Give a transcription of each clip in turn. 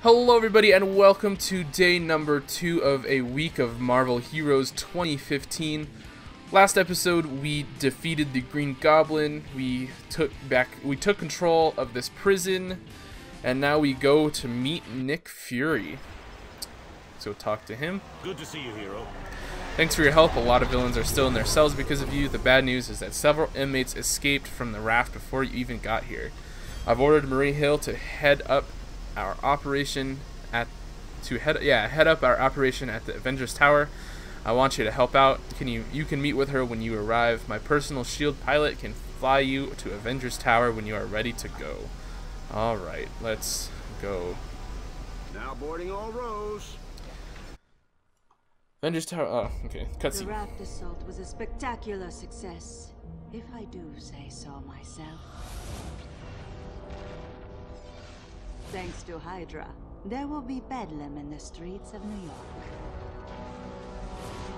Hello everybody and welcome to day number 2 of a week of Marvel Heroes 2015. Last episode we defeated the Green Goblin, we took control of this prison, and now we go to meet Nick Fury. So talk to him. Good to see you, hero. Thanks for your help. A lot of villains are still in their cells because of you. The bad news is that several inmates escaped from the raft before you even got here. I've ordered Marie Hill to head up our operation at the Avengers Tower. I want you to help out. You can meet with her when you arrive. My personal shield pilot can fly you to Avengers Tower when you are ready to go. All right, let's go. Now boarding all rows. Avengers Tower. Oh, okay. Cutscene. The raft assault was a spectacular success, if I do say so myself. Thanks to Hydra, there will be bedlam in the streets of New York.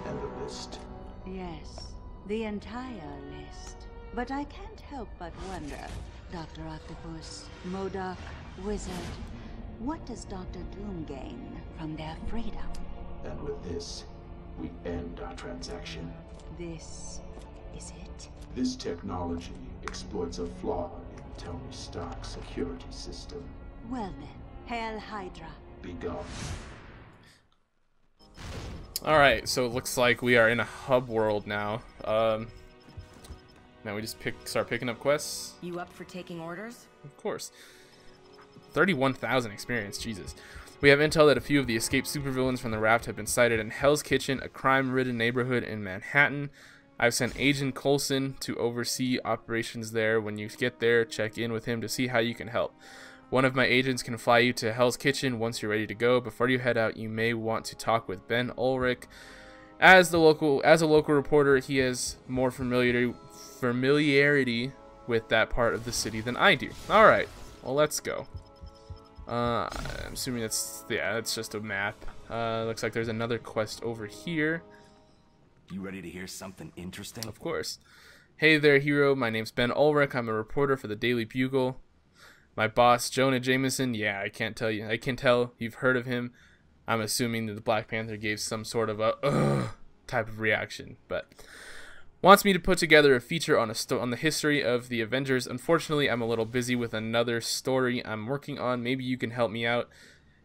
And the list. Yes, the entire list. But I can't help but wonder, Dr. Octopus, MODOK, Wizard, what does Dr. Doom gain from their freedom? And with this, we end our transaction. This is it? This technology exploits a flaw in Tony Stark's security system. Well then, hail Hydra. Be gone. Alright, so it looks like we are in a hub world now. Now we just start picking up quests. You up for taking orders? Of course. 31,000 experience, Jesus. We have intel that a few of the escaped supervillains from the raft have been sighted in Hell's Kitchen, a crime-ridden neighborhood in Manhattan. I've sent Agent Coulson to oversee operations there. When you get there, check in with him to see how you can help. One of my agents can fly you to Hell's Kitchen once you're ready to go. Before you head out, you may want to talk with Ben Ulrich. As a local reporter, he has more familiarity with that part of the city than I do. All right, well, let's go. I'm assuming that's just a map. Looks like there's another quest over here. You ready to hear something interesting? Of course. Hey there, hero. My name's Ben Ulrich. I'm a reporter for the Daily Bugle. My boss, Jonah Jameson, yeah, I can tell you've heard of him. I'm assuming that the Black Panther gave some sort of a type of reaction, but wants me to put together a feature on the history of the Avengers. Unfortunately, I'm a little busy with another story I'm working on. Maybe you can help me out.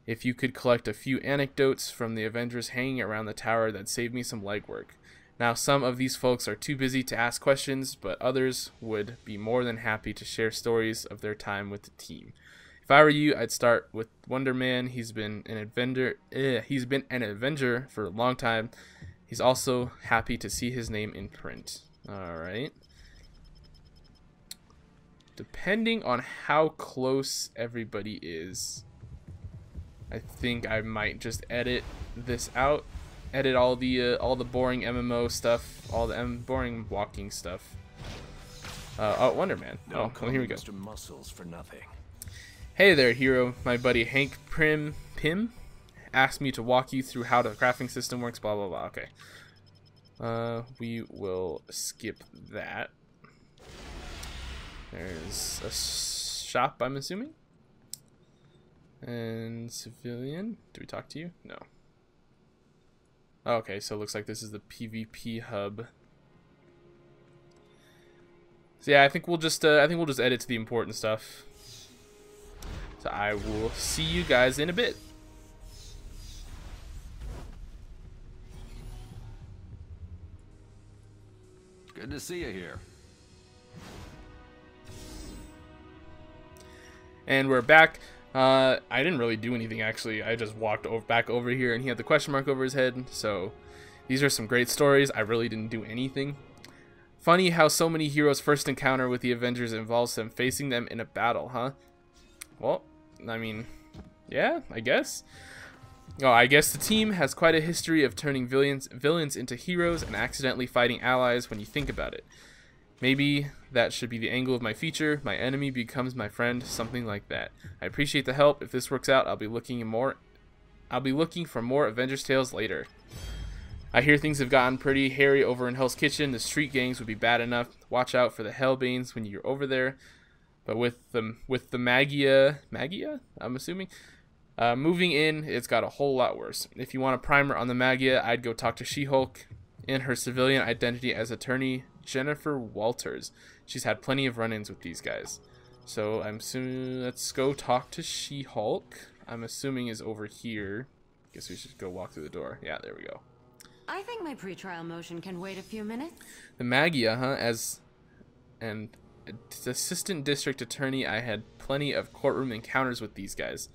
If you could collect a few anecdotes from the Avengers hanging around the tower, that'd save me some legwork. Now, some of these folks are too busy to ask questions, but others would be more than happy to share stories of their time with the team. If I were you, I'd start with Wonder Man. He's been an Avenger for a long time. He's also happy to see his name in print. All right. Depending on how close everybody is, I think I might just edit this out. Edit all the boring MMO stuff, all the boring walking stuff. Oh, Wonder Man. Oh, well, here we go. Mr. Muscles for nothing. Hey there, hero. My buddy Hank Pym asked me to walk you through how the crafting system works. Blah blah blah. Okay. We will skip that. There's a shop, I'm assuming. And civilian. Do we talk to you? No. Okay, so it looks like this is the PvP hub. So yeah, I think we'll just edit to the important stuff. So I will see you guys in a bit. Good to see you here. And we're back. I didn't really do anything, actually. I just walked back over here, and he had the question mark over his head. So these are some great stories. I really didn't do anything. Funny how so many heroes' first encounter with the Avengers involves them facing them in a battle, huh? Well, I mean, yeah, I guess. Oh, I guess the team has quite a history of turning villains into heroes and accidentally fighting allies when you think about it. Maybe that should be the angle of my feature. My enemy becomes my friend, something like that. I appreciate the help. If this works out, I'll be looking for more Avengers tales later. I hear things have gotten pretty hairy over in Hell's Kitchen. The street gangs would be bad enough. Watch out for the Hellbanes when you're over there. But with the Magia, I'm assuming, Moving in, it's got a whole lot worse. If you want a primer on the Magia, I'd go talk to She-Hulk in her civilian identity as attorney Jennifer Walters. She's had plenty of run-ins with these guys. So I'm assuming, let's go talk to She-Hulk. I'm assuming is over here. Guess we should go walk through the door. Yeah, there we go. I think my pretrial motion can wait a few minutes. The Magia, huh? As an assistant district attorney, I had plenty of courtroom encounters with these guys.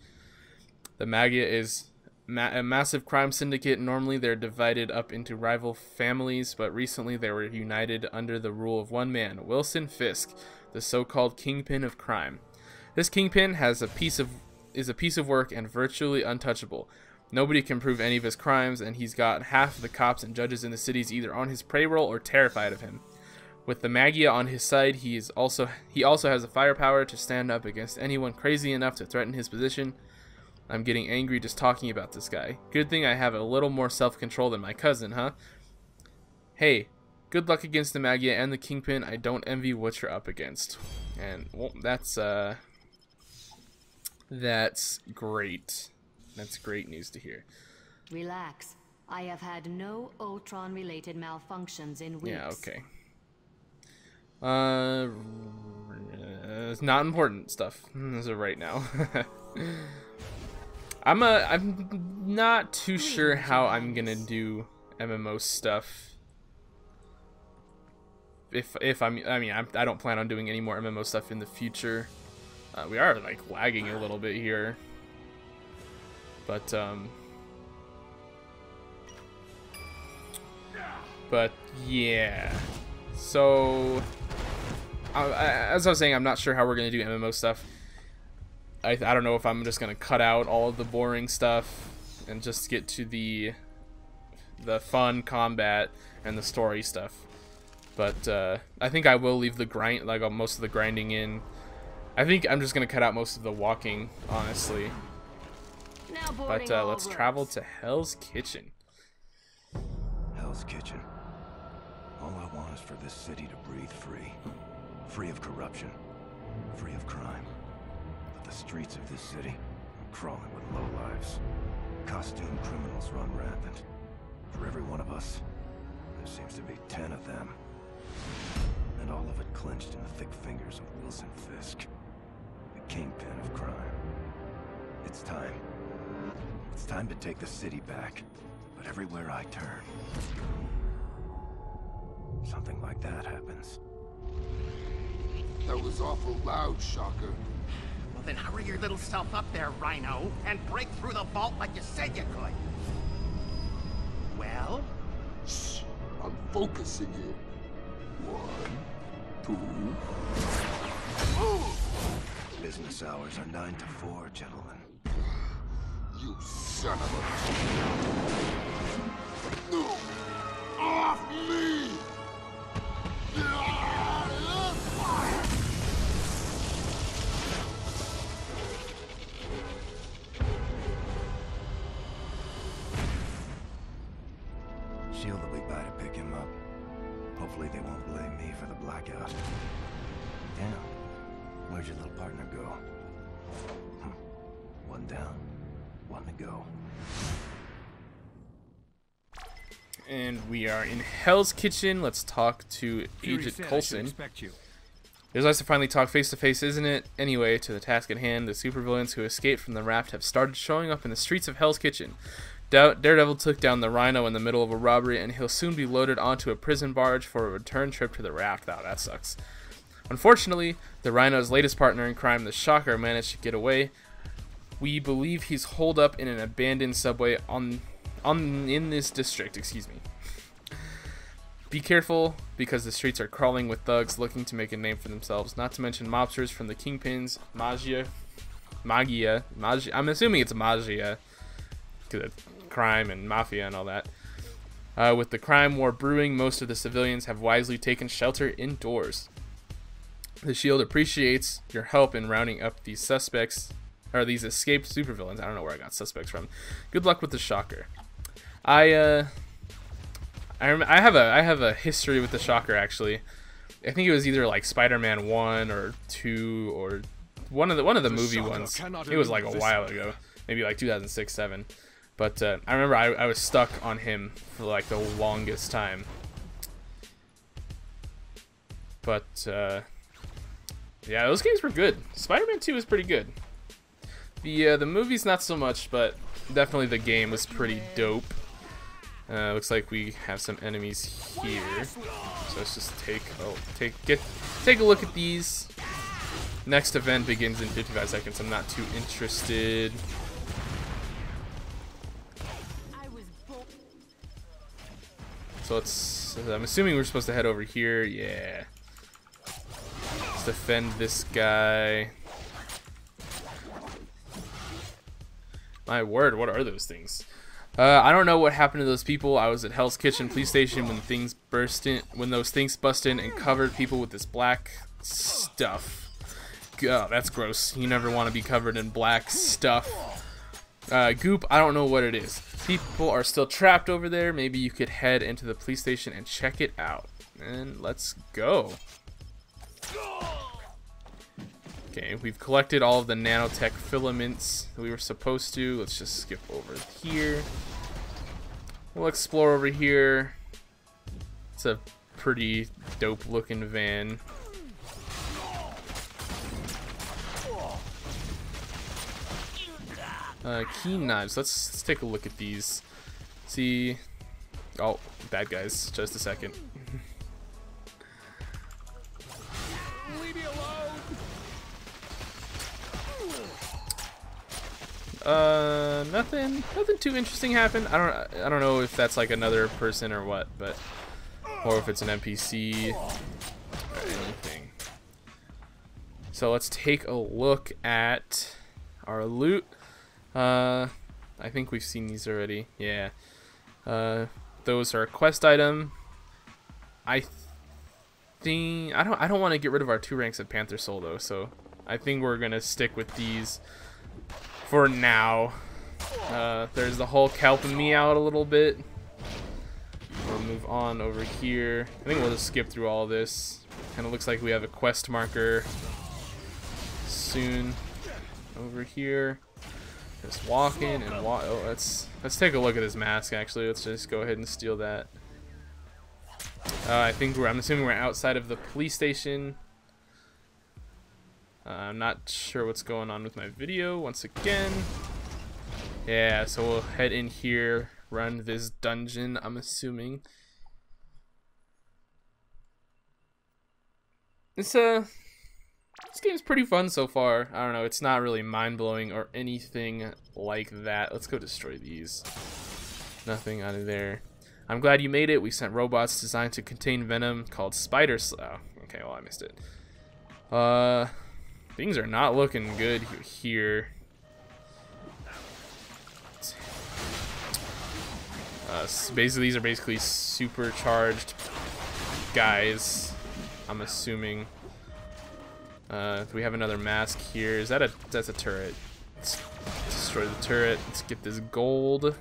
The Magia is a massive crime syndicate. Normally they're divided up into rival families, but recently they were united under the rule of one man, Wilson Fisk, the so-called kingpin of crime. This kingpin is a piece of work and virtually untouchable. Nobody can prove any of his crimes, and he's got half of the cops and judges in the cities either on his payroll or terrified of him. With the Magia on his side, he also has the firepower to stand up against anyone crazy enough to threaten his position. I'm getting angry just talking about this guy. Good thing I have a little more self-control than my cousin, huh? Hey, good luck against the Magia and the Kingpin. I don't envy what you're up against. And, well, that's great. That's great news to hear. Relax. I have had no Ultron-related malfunctions in weeks. Yeah, okay. It's not important stuff as of right now. I'm not too sure how I'm gonna do MMO stuff. I don't plan on doing any more MMO stuff in the future. We are like lagging a little bit here, but yeah. So as I was saying, I'm not sure how we're gonna do MMO stuff. I don't know if I'm just gonna cut out all of the boring stuff and just get to the fun combat and the story stuff. But I think I will leave the grind, like most of the grinding in. I think I'm just gonna cut out most of the walking, honestly. But let's travel to Hell's Kitchen. Hell's Kitchen. All I want is for this city to breathe free. Free of corruption. Free of crime. But the streets of this city are crawling with lowlives. Costumed criminals run rampant. For every one of us, there seems to be 10 of them. And all of it clenched in the thick fingers of Wilson Fisk, the kingpin of crime. It's time. It's time to take the city back. But everywhere I turn, something like that happens. That was awful loud, Shocker. Well, then hurry your little self up there, Rhino, and break through the vault like you said you could. Well? Shh. I'm focusing it. 1, 2... Business hours are 9 to 4, gentlemen. You son of a... No! Off me! Shield will be by to pick him up. Hopefully they won't blame me for the blackout. Damn. Where'd your little partner go? One down, one to go. And we are in Hell's Kitchen. Let's talk to Agent Coulson. It's nice to finally talk face to face, isn't it? Anyway, to the task at hand, the supervillains who escaped from the raft have started showing up in the streets of Hell's Kitchen. Daredevil took down the Rhino in the middle of a robbery, and he'll soon be loaded onto a prison barge for a return trip to the raft. Wow, that sucks. Unfortunately, the Rhino's latest partner in crime, the Shocker, managed to get away. We believe he's holed up in an abandoned subway in this district. Excuse me. Be careful, because the streets are crawling with thugs looking to make a name for themselves. Not to mention mobsters from the Kingpin's Magia. I'm assuming it's Magia, because it's crime and mafia and all that. With the crime war brewing, most of the civilians have wisely taken shelter indoors. The Shield appreciates your help in rounding up these suspects, or these escaped supervillains. I don't know where I got suspects from. Good luck with the Shocker. I have a history with the Shocker, actually. I think it was either like Spider-Man 1 or 2 or one of the movie ones. It was like a while ago. maybe like 2006, 7. But I remember I was stuck on him for like the longest time. But yeah, those games were good. Spider-Man 2 was pretty good. The movie's not so much, but definitely the game was pretty dope. Looks like we have some enemies here. So let's just take a look at these. Next event begins in 55 seconds. I'm not too interested. So I'm assuming we're supposed to head over here. Yeah. Let's defend this guy. My word, what are those things? I don't know what happened to those people. I was at Hell's Kitchen police station when those things bust in and covered people with this black stuff. God, that's gross. You never want to be covered in black stuff. Goop, I don't know what it is. People are still trapped over there. Maybe you could head into the police station and check it out. And let's go. Okay, we've collected all of the nanotech filaments that we were supposed to. Let's just skip over here. We'll explore over here. It's a pretty dope looking van. Keen knives. Let's take a look at these. See. Oh, bad guys. Just a second. Leave me alone. Nothing too interesting happened. I don't know if that's like another person or what, but or if it's an NPC or anything. So let's take a look at our loot. I think we've seen these already. Yeah. Those are a quest item. I don't want to get rid of our 2 ranks of Panther Soul though, so I think we're gonna stick with these for now. There's the Hulk helping me out a little bit. We'll move on over here. I think we'll just skip through all this. Kind of looks like we have a quest marker soon over here. Just walking and oh, let's take a look at this mask. Actually, let's just go ahead and steal that. I'm assuming we're outside of the police station. I'm not sure what's going on with my video once again. Yeah, so we'll head in here, run this dungeon. I'm assuming this game's pretty fun so far. I don't know, it's not really mind-blowing or anything like that. Let's go destroy these. Nothing out of there. I'm glad you made it. We sent robots designed to contain venom called Spider Oh, okay, well I missed it. Things are not looking good here. Basically, these are basically supercharged guys, I'm assuming. We have another mask here. That's a turret. Let's destroy the turret. Let's get this gold.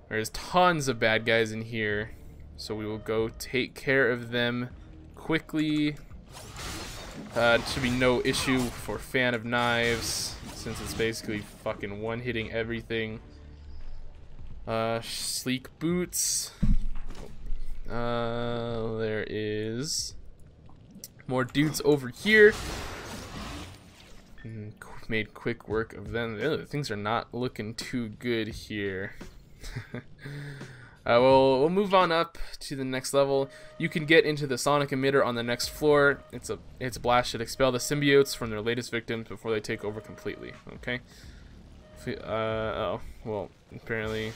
There's tons of bad guys in here, so we will go take care of them quickly. It should be no issue for Fan of Knives, since it's basically fucking one-hitting everything. Sleek boots. There is more dudes over here. Made quick work of them. Things are not looking too good here. We'll move on up to the next level. You can get into the sonic emitter on the next floor. Its blast should expel the symbiotes from their latest victims before they take over completely. Okay. Oh, well, apparently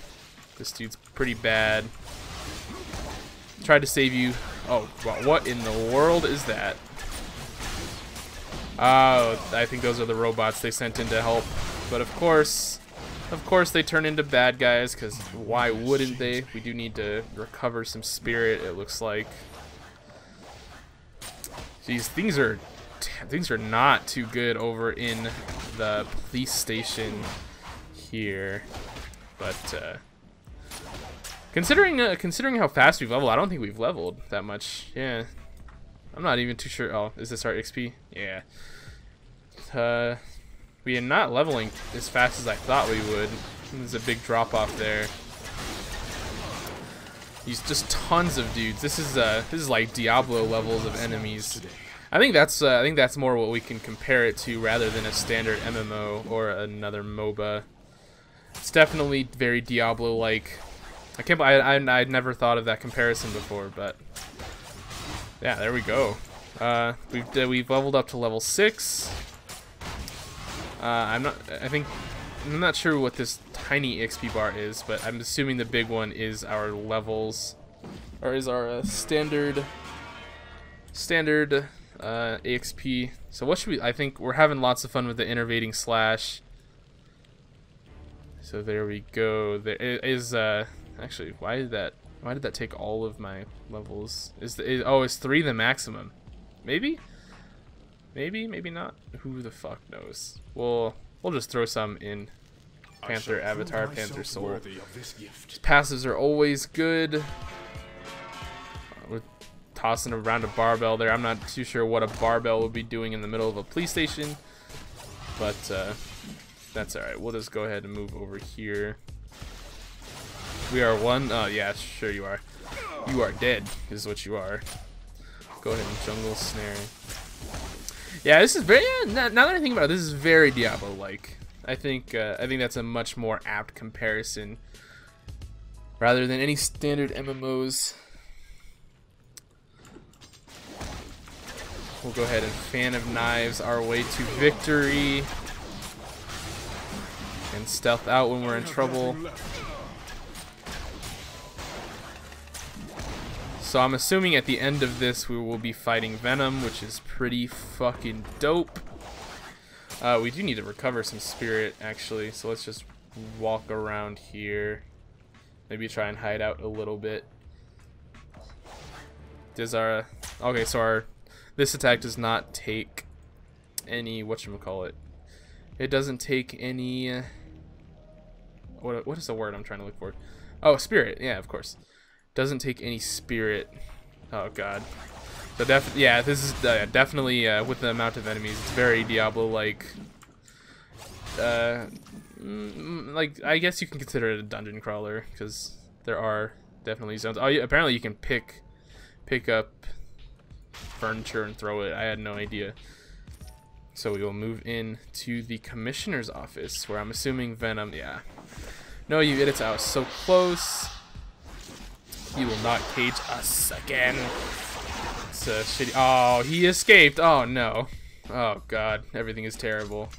this dude's pretty bad. Tried to save you. Oh, what in the world is that? Oh, I think those are the robots they sent in to help. But of course they turn into bad guys, because why wouldn't they? We do need to recover some spirit, it looks like. These things are not too good over in the police station here. But considering how fast we've leveled, I don't think we've leveled that much. Yeah. I'm not even too sure. Oh, is this our XP? Yeah. We are not leveling as fast as I thought we would. There's a big drop off there. These just tons of dudes. This is like Diablo levels of enemies. I think that's more what we can compare it to rather than a standard MMO or another MOBA. It's definitely very Diablo-like. I'd never thought of that comparison before, but yeah, there we go. We've leveled up to level 6. I'm not sure what this tiny XP bar is, but I'm assuming the big one is our levels, or is our standard AXP. So what should we? I think we're having lots of fun with the innervating slash. So there we go. There is actually, why did that take all of my levels? Is 3 the maximum? Maybe not. Who the fuck knows? We'll just throw some in Panther Avatar, Panther Soul. Passives are always good. We're tossing around a barbell there. I'm not too sure what a barbell would be doing in the middle of a police station, but that's alright. We'll just go ahead and move over here. We are one. Oh yeah, sure you are. You are dead, is what you are. Go ahead and jungle snare. Yeah, this is very. Now that I think about it, this is very Diablo-like. I think that's a much more apt comparison, rather than any standard MMOs. We'll go ahead and Fan of Knives our way to victory, and stealth out when we're in trouble. So I'm assuming at the end of this we will be fighting Venom, which is pretty fucking dope. We do need to recover some spirit, actually, so let's just walk around here. Maybe try and hide out a little bit. Does our... Okay, so this attack does not take any... whatchamacallit. It doesn't take any... What is the word I'm trying to look for? Oh, spirit. Yeah, of course. Doesn't take any spirit. Oh god. So yeah, this is definitely with the amount of enemies, it's very Diablo-like. Like I guess you can consider it a dungeon crawler because there are definitely zones. Oh, yeah, apparently you can pick up furniture and throw it. I had no idea. So we will move in to the commissioner's office, where I'm assuming Venom. Yeah. No, you idiots! I was so close. He will not cage us again. It's a shitty. Oh, he escaped. Oh no. Oh god, everything is terrible.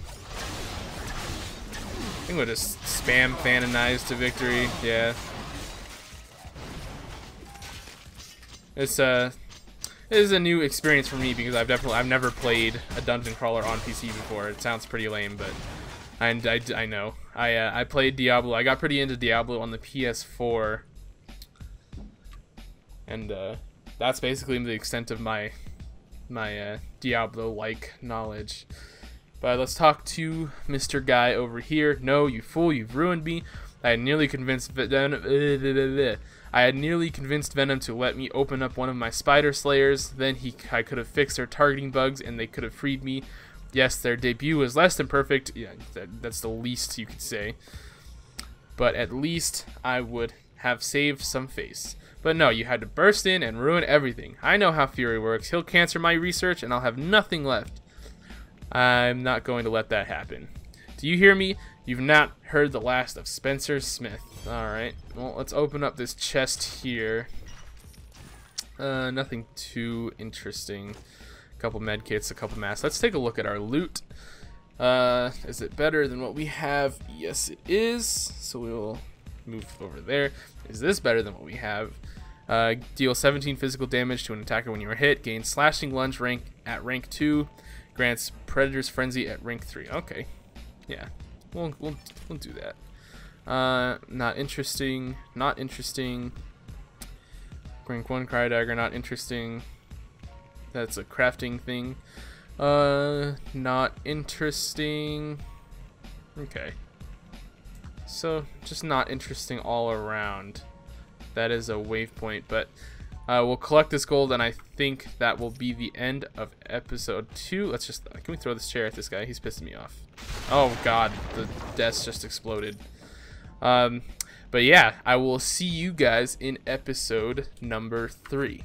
I think we'll just spam Fan of Knives to victory. Yeah. This is a new experience for me because I've never played a dungeon crawler on PC before. It sounds pretty lame, but I know. I played Diablo. I got pretty into Diablo on the PS4. And that's basically the extent of my Diablo-like knowledge. But let's talk to Mr. Guy over here. No, you fool! You've ruined me. I had nearly convinced Venom to let me open up one of my spider slayers. Then I could have fixed their targeting bugs, and they could have freed me. Yes, their debut was less than perfect. Yeah, that's the least you could say. But at least I would have saved some face. But no, you had to burst in and ruin everything. I know how Fury works. He'll cancel my research and I'll have nothing left. I'm not going to let that happen. Do you hear me? You've not heard the last of Spencer Smith. Alright, well, let's open up this chest here. Nothing too interesting. A couple medkits, a couple masks. Let's take a look at our loot. Is it better than what we have? Yes, it is. So we will move over there. Is this better than what we have? Deal 17 physical damage to an attacker when you are hit. Gain slashing lunge rank at rank 2. Grants Predator's Frenzy at rank 3. Okay, yeah, we'll do that. Not interesting. Not interesting. Rank 1 Cry Dagger. Not interesting. That's a crafting thing. Not interesting. Okay. So, just not interesting all around. That is a waypoint, but we'll collect this gold, and I think that will be the end of episode 2. Let's just... Can we throw this chair at this guy? He's pissing me off. Oh god, the desk just exploded. But yeah, I will see you guys in episode number 3.